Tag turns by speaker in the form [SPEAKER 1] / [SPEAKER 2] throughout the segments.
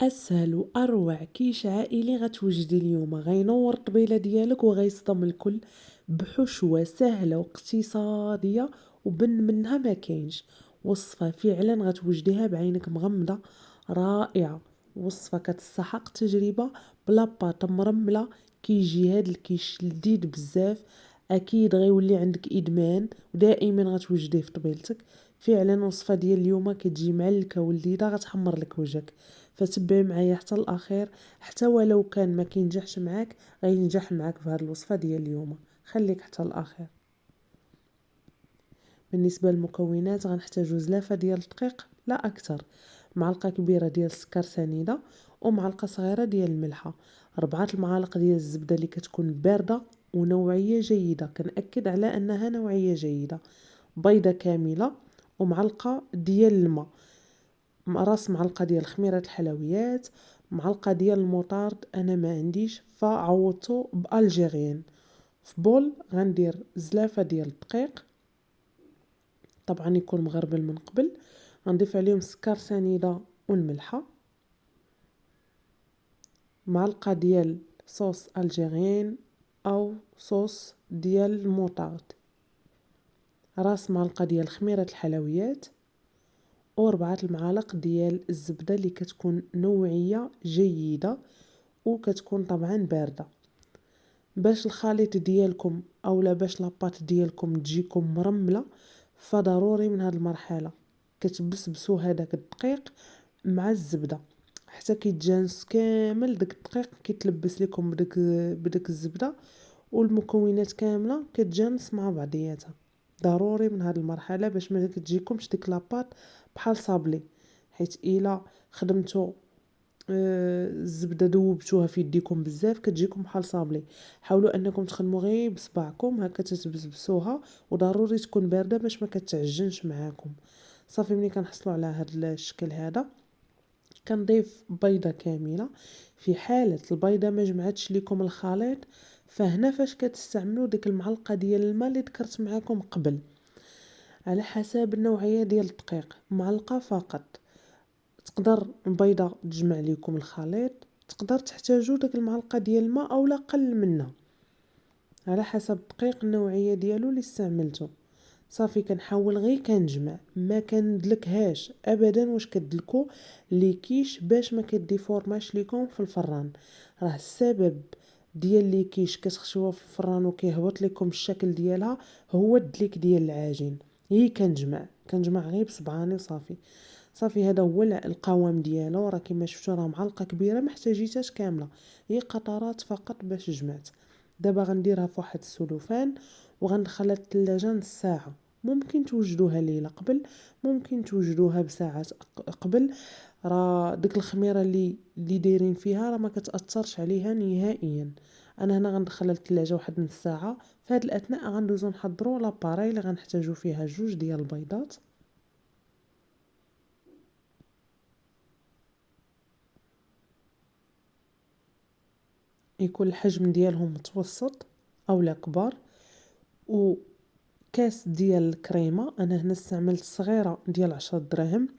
[SPEAKER 1] اسهل واروع كيش عائلي غتوجدي اليوم غينور الطبيله ديالك وغيصدم الكل بحشوه سهله واقتصاديه وبن منها ما كاينش. وصفه فعلا غتوجديها بعينك مغمضه، رائعه. وصفه كتستحق تجربه. بلا باط مرمله كيجي هاد الكيش لذيذ بزاف. اكيد غيولي عندك ادمان ودائما غتوجديه في طبيلتك. فعلا وصفه ديال اليوم كتجي معلكه ولذيذه غتحمر لك وجهك. فتبعي معايا حتى الاخير، حتى ولو كان ما كينجحش معاك غينجح معاك في هذه الوصفه ديال اليوم. خليك حتى الاخير. بالنسبه للمكونات غنحتاجو زلافه ديال الدقيق لا اكثر، معلقه كبيره ديال السكر سنيده، ومعلقه صغيره ديال الملحه، 4 المعالق ديال الزبده اللي كتكون بارده ونوعيه جيده، كنأكد على انها نوعيه جيده، بيضه كامله، ومعلقه ديال الماء، راس معلقه ديال خميره الحلويات، معلقه ديال المطارد انا ما عنديش فعوضته بالجيريان. في بول غندير زلافه ديال الدقيق، طبعا يكون مغربل من قبل، غنضيف عليهم السكر سنيده والملحه، معلقه ديال صوص الجيريان او صوص ديال المطارد، راس معلقه ديال خميره الحلويات، و4 المعالق ديال الزبده اللي كتكون نوعيه جيده وكتكون طبعا بارده. باش الخليط ديالكم اولا باش لاباط ديالكم تجيكم مرمله، فضروري من هاد المرحله كتبسبسوا هذاك الدقيق مع الزبده حتى كيتجانس كامل داك الدقيق كيتلبس لكم بداك الزبده، والمكونات كامله كتجانس مع بعضياتها. ضروري من هاد المرحله باش ما تجيكمش ديك لاباط بحال صابلي، حيت الا خدمتو الزبده دوبتوها في يديكم بزاف كتجيكم بحال صابلي. حاولوا انكم تخدموا غير بصبعكم هكا تتبسبسوها، وضروري تكون بارده باش ما كتعجنش معاكم. صافي ملي كنحصلوا على هذا الشكل هذا كنضيف بيضه كامله. في حاله البيضه ما جمعتش لكم الخليط، فهنا فاش كتستعملوا ديك المعلقه ديال الماء اللي ذكرت معكم قبل، على حسب النوعيه ديال الدقيق، معلقه فقط. تقدر بيضه تجمع ليكم الخليط، تقدر تحتاجوا داك المعلقه ديال الماء اولا قل منها على حسب الدقيق النوعيه ديالو اللي استعملته. صافي كنحاول غير كنجمع، ما كندلكهاش ابدا. واش كدلكو لي كيش باش ما كديفورماش ليكم في الفران، راه السبب ديال لي كيش كتخشوها في الفران وكيهبط لكم الشكل ديالها هو الدليك ديال العجين. هي كنجمع غير بصبعاني وصافي. صافي هذا هو القوام ديالو، راه كما شفتوا راه معلقه كبيره ما احتاجيتهاش كامله، هي قطرات فقط باش جمعت. دابا غنديرها في واحد السلوفان وغندخلها الثلاجه نص ساعه. ممكن توجدوها ليله قبل، ممكن توجدوها بساعات قبل. راه ديك الخميره اللي دايرين فيها راه ما كتاثرش عليها نهائيا. انا هنا غندخلها للثلاجه واحد نص ساعه. في هذا الاثناء غندوزو نحضروا لاباري اللي غنحتاجو فيها 2 ديال البيضات، يكون الحجم ديالهم متوسط اولا كبار، وكاس ديال الكريمه. انا هنا استعملت صغيره ديال 10 دراهم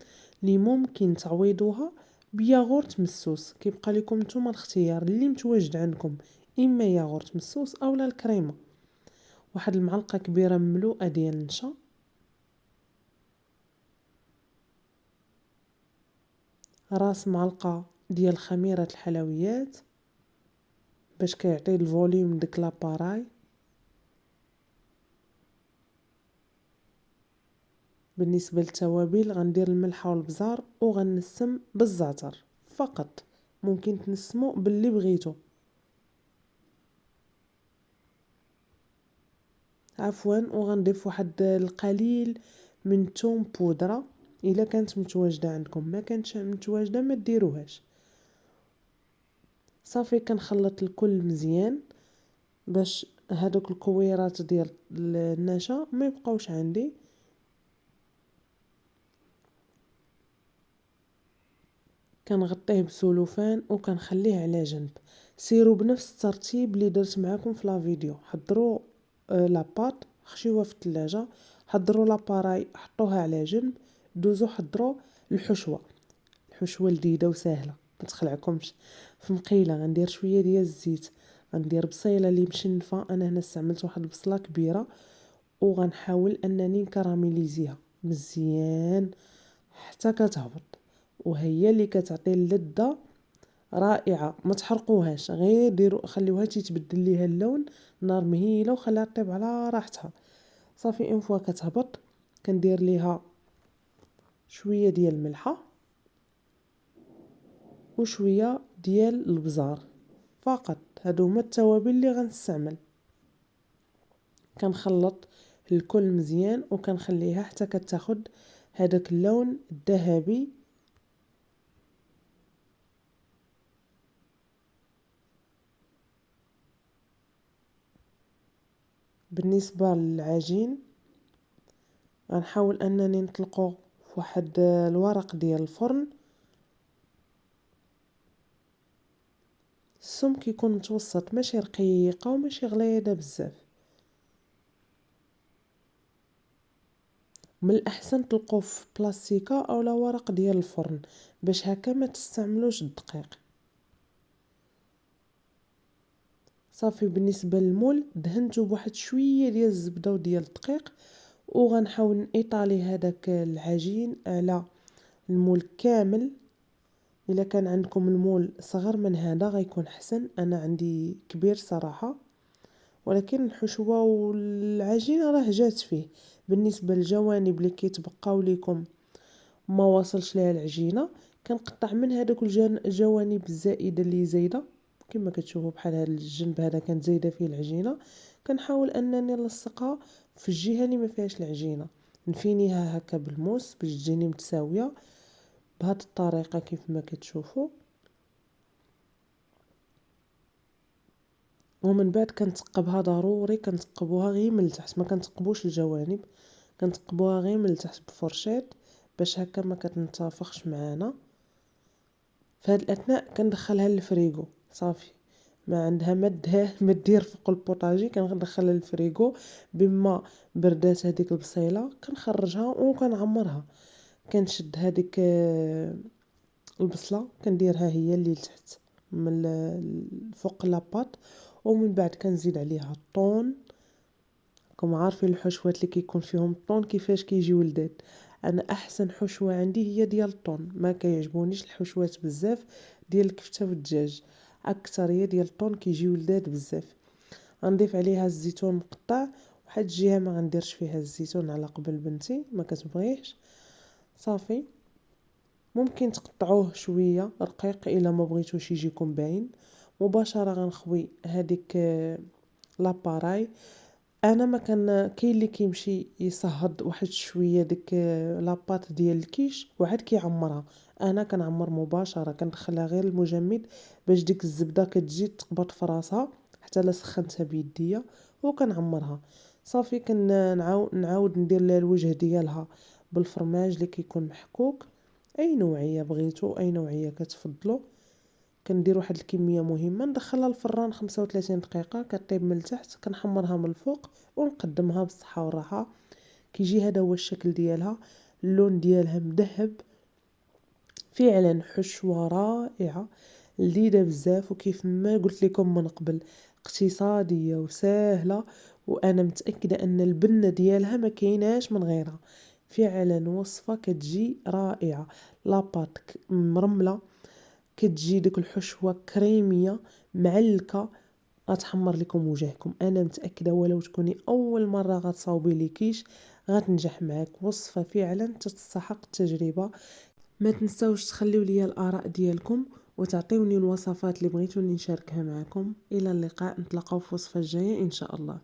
[SPEAKER 1] اللي ممكن تعويضوها بياغورت مسوس، كيبقى لكم نتوما الاختيار اللي متواجد عندكم، اما ياغورت مسوس اولا الكريمه. واحد المعلقه كبيره مملوءه ديال النشا، راس معلقه ديال خميره الحلويات باش كيعطي الفوليوم ديك لاباراي. بالنسبه للتوابل غندير الملحه والبزار وغنسم بالزعتر فقط، ممكن تنسمو باللي بغيتو. عفوا، وغنضيف واحد القليل من توم بودره الا كانت متواجده عندكم، ما كانتش متواجده ما ديروهاش. صافي كنخلط الكل مزيان باش هادوك الكويرات ديال النشا ما يبقاوش عندي. كنغطيه بسلوفان وكنخليه على جنب. سيروا بنفس الترتيب اللي درت معكم في لا فيديو. حضروا لاباط خشيوها في الثلاجه، حضروا لاباراي حطوها على جنب، دوزوا حضروا الحشوه لذيذه وسهله. متخلعكمش. في مقيله غندير شويه ديال الزيت، غندير بصيله اللي مشنفه، انا هنا استعملت واحد البصله كبيره، وغنحاول انني نكراميليزيها مزيان حتى كتهبط، وهي اللي كتعطي اللذه رائعه. ما تحرقوهاش، غير ديروا خليوها تيتبدل ليها اللون، نار مهيله وخليها طيب على راحتها. صافي اون فوا كتهبط كندير ليها شويه ديال الملحه وشويه ديال البزار فقط، هادو هما التوابل اللي غنستعمل. كنخلط الكل مزيان وكنخليها حتى كتاخد هذاك اللون الذهبي. بالنسبه للعجين غنحاول انني نطلقه في واحد الورق ديال الفرن، السمك يكون متوسط، ماشي رقيقه وماشي غليظه بزاف. من الاحسن تلقوه في بلاستيكه اولا ورق ديال الفرن باش هكا ما تستعملوش الدقيق. صافي بالنسبه للمول دهنته بواحد شويه ديال الزبده وديال الدقيق، وغنحاول نيطالي هذاك العجين على المول كامل. الا كان عندكم المول صغر من هذا غيكون احسن، انا عندي كبير صراحه، ولكن الحشوه والعجين راه جات فيه. بالنسبه للجوانب اللي كيتبقاو ليكم ما واصلش ليها العجينه، كنقطع من هذوك الجوانب الزائده اللي زايده كما كتشوفوا، بحال هذا الجنب هذا كانت زايده فيه العجينه، كنحاول انني نلصقها في الجهه اللي ما فيهاش العجينه، نفينيها هكا بالموس باش تجيني متساويه بهذه الطريقه كيف ما كتشوفوا. ومن بعد كنتقبها ضروري، كنتقبوها غير من التحت، ما كنتقبوش الجوانب، كنتقبوها غير من التحت بفرشيط باش هكا ما كتنتفخش معانا. في هاد الاثناء كندخلها للفريغو. صافي ما عندها ما دير فوق البوطاجي كندخلها للفريغو، بما بردات هذيك البصيله كنخرجها وكنعمرها. كنشد هذيك البصله كنديرها هي اللي لتحت من فوق لاباط، ومن بعد كنزيد عليها الطون. راكم عارفين الحشوات اللي كيكون فيهم الطون كيفاش كيجيو لذاذ. انا احسن حشوه عندي هي ديال الطون، ما كيعجبونيش الحشوات بزاف ديال الكفته والدجاج، اكثر هي ديال الطون كيجيو لذاذ بزاف. غنضيف عليها الزيتون مقطع، واحد الجهه ما غنديرش فيها الزيتون على قبل بنتي ما كتبغيش. صافي ممكن تقطعوه شويه رقيق الا ما بغيتوش يجيكم باين. مباشره غنخوي هذيك لاباراي. انا ما كاين اللي كيمشي يصهد واحد شويه ديك لاباط ديال الكيش وعاد كيعمرها، انا كنعمر مباشره، كندخلها غير المجمد باش ديك الزبده كتجي تقبط في راسها حتى لا سخنتها بيديا وكنعمرها. صافي نعاود ندير لها الوجه ديالها بالفرماج اللي كيكون محكوك، اي نوعيه بغيتو اي نوعيه كتفضلوا. كندير واحد الكميه مهمه ندخلها الفران 35 دقيقه كطيب من التحت، كنحمرها من الفوق ونقدمها بالصحه والراحه. كيجي هذا هو الشكل ديالها، اللون ديالها مذهب، فعلا حشوه رائعه لذيذه بزاف، وكيف ما قلت لكم من قبل اقتصاديه وسهله، وانا متاكده ان البنه ديالها ما كايناش من غيرها. فعلا وصفه كتجي رائعه، لاباط مرمله، كتجي ديك الحشوه كريميه معلكه، غتحمر لكم وجهكم. انا متاكده ولو تكوني اول مره غتصاوبي لي كيش غتنجح معاك، وصفه فعلا تستحق التجربه. ما تنساوش تخليو لي الاراء ديالكم وتعطيوني الوصفات اللي بغيتوني نشاركها معكم. الى اللقاء، نتلاقاو في وصفه جايه ان شاء الله.